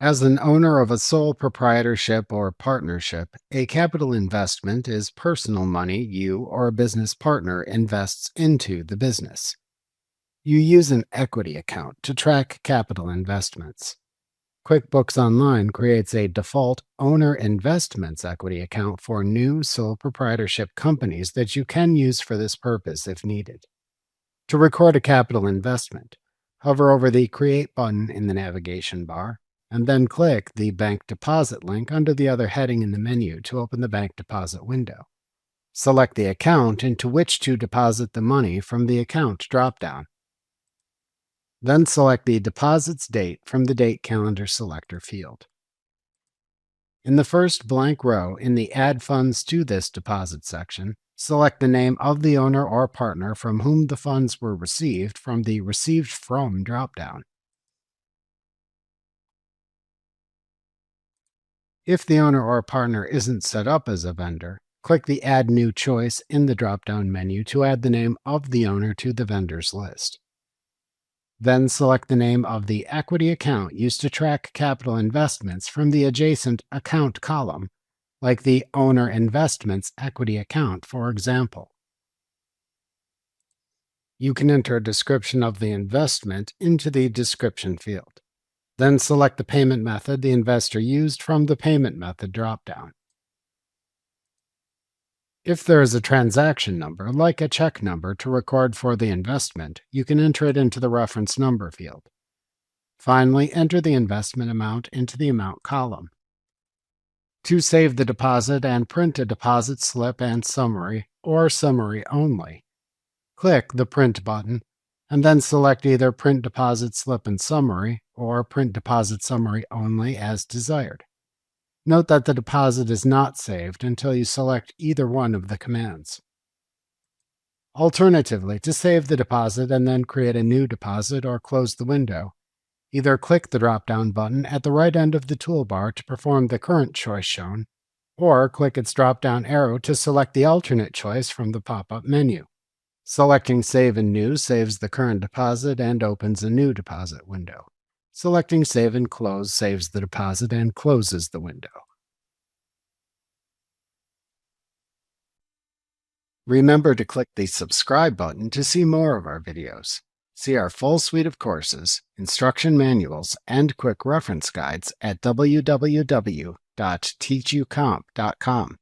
As an owner of a sole proprietorship or partnership, a capital investment is personal money you or a business partner invests into the business. You use an equity account to track capital investments. QuickBooks Online creates a default owner investments equity account for new sole proprietorship companies that you can use for this purpose if needed. To record a capital investment, hover over the Create button in the navigation bar, and then click the Bank Deposit link under the other heading in the menu to open the Bank Deposit window. Select the account into which to deposit the money from the Account dropdown. Then select the Deposits Date from the Date Calendar selector field. In the first blank row in the Add Funds to this deposit section, select the name of the owner or partner from whom the funds were received from the Received From dropdown. If the owner or partner isn't set up as a vendor, click the Add New choice in the drop-down menu to add the name of the owner to the vendors list. Then select the name of the equity account used to track capital investments from the adjacent Account column, like the Owner Investments Equity Account, for example. You can enter a description of the investment into the Description field. Then select the payment method the investor used from the Payment Method dropdown. If there is a transaction number, like a check number, to record for the investment, you can enter it into the Reference Number field. Finally, enter the investment amount into the Amount column. To save the deposit and print a deposit slip and summary, or summary only, click the Print button, and then select either Print Deposit Slip and Summary or Print Deposit Summary Only as desired. Note that the deposit is not saved until you select either one of the commands. Alternatively, to save the deposit and then create a new deposit or close the window, either click the drop-down button at the right end of the toolbar to perform the current choice shown, or click its drop-down arrow to select the alternate choice from the pop-up menu. Selecting Save and New saves the current deposit and opens a new deposit window. Selecting Save and Close saves the deposit and closes the window. Remember to click the subscribe button to see more of our videos. See our full suite of courses, instruction manuals, and quick reference guides at www.teachucomp.com.